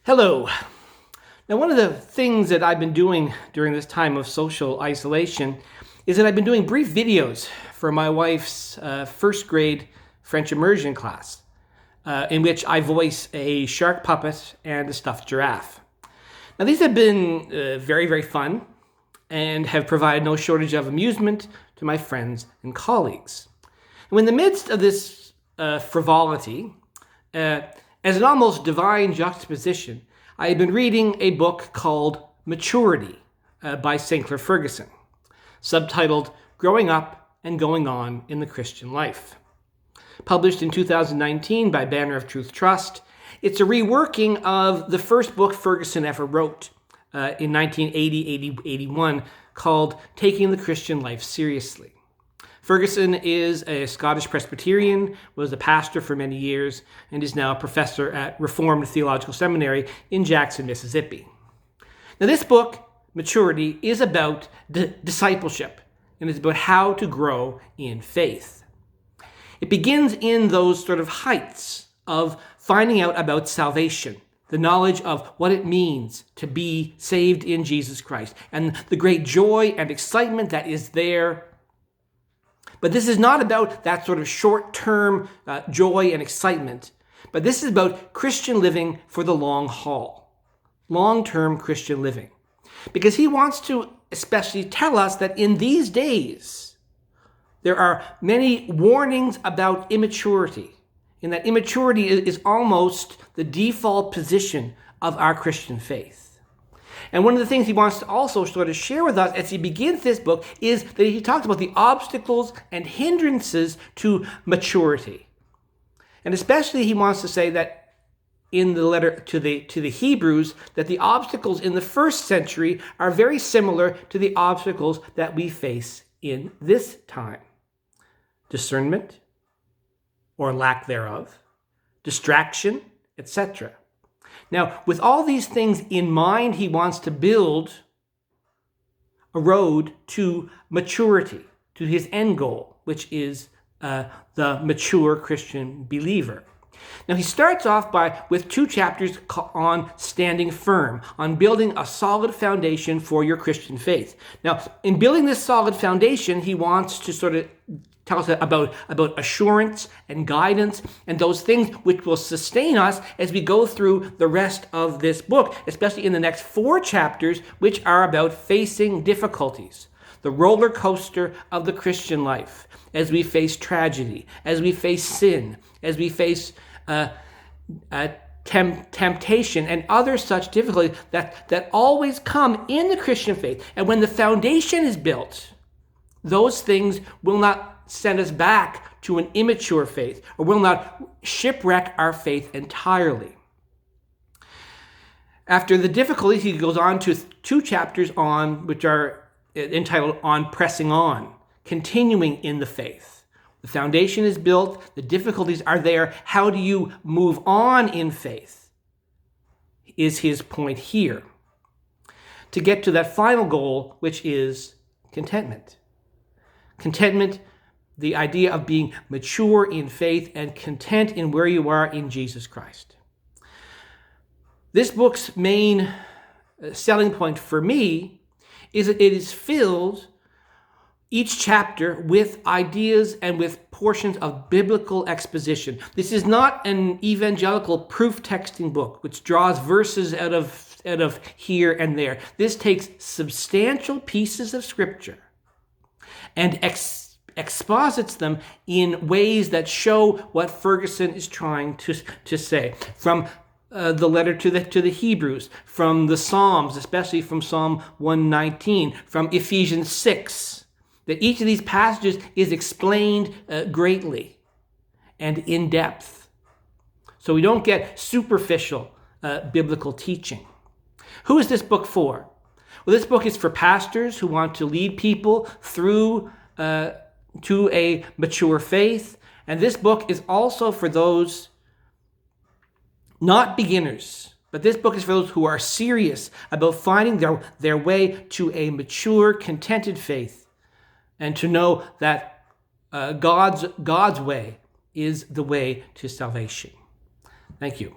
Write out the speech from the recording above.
Hello. Now, one of the things that I've been doing during this time of social isolation is that I've been doing brief videos for my wife's first grade French immersion class, in which I voice a shark puppet and a stuffed giraffe. Now, these have been very, very fun and have provided no shortage of amusement to my friends and colleagues. And in the midst of this frivolity, as an almost divine juxtaposition, I have been reading a book called Maturity by Sinclair Ferguson, subtitled Growing Up and Going On in the Christian Life. Published in 2019 by Banner of Truth Trust, it's a reworking of the first book Ferguson ever wrote in 1980-81 called Taking the Christian Life Seriously. Ferguson is a Scottish Presbyterian, was a pastor for many years, and is now a professor at Reformed Theological Seminary in Jackson, Mississippi. Now, this book, Maturity, is about discipleship, and it's about how to grow in faith. It begins in those sort of heights of finding out about salvation, the knowledge of what it means to be saved in Jesus Christ, and the great joy and excitement that is there. But this is not about that sort of short-term joy and excitement, but this is about Christian living for the long haul, long-term Christian living. Because he wants to especially tell us that in these days, there are many warnings about immaturity, and that immaturity is almost the default position of our Christian faith. And one of the things he wants to also sort of share with us as he begins this book is that he talks about the obstacles and hindrances to maturity. And especially he wants to say that in the letter to the Hebrews, that the obstacles in the first century are very similar to the obstacles that we face in this time. Discernment, or lack thereof, distraction, etc. Now, with all these things in mind, he wants to build a road to maturity, to his end goal, which is the mature Christian believer. Now, he starts off with 2 chapters on standing firm, on building a solid foundation for your Christian faith. Now, in building this solid foundation, he wants to sort of tell us about assurance and guidance and those things which will sustain us as we go through the rest of this book, especially in the next 4 chapters, which are about facing difficulties, the roller coaster of the Christian life, as we face tragedy, as we face sin, as we face temptation and other such difficulties that always come in the Christian faith. And when the foundation is built, those things will not send us back to an immature faith, or will not shipwreck our faith entirely. After the difficulties, he goes on to 2 chapters which are entitled On Pressing On, continuing in the faith. The foundation is built, the difficulties are there. How do you move on in faith? Is his point here. To get to that final goal, which is contentment. Contentment, the idea of being mature in faith and content in where you are in Jesus Christ. This book's main selling point for me is that it is filled, each chapter, with ideas and with portions of biblical exposition. This is not an evangelical proof texting book which draws verses out of here and there. This takes substantial pieces of scripture and exposits them in ways that show what Ferguson is trying to say. From the letter to the Hebrews, from the Psalms, especially from Psalm 119, from Ephesians 6, that each of these passages is explained greatly and in depth. So we don't get superficial biblical teaching. Who is this book for? Well, this book is for pastors who want to lead people through to a mature faith. And this book is also for those not beginners, but this book is for those who are serious about finding their way to a mature, contented faith, and to know that God's way is the way to salvation. Thank you.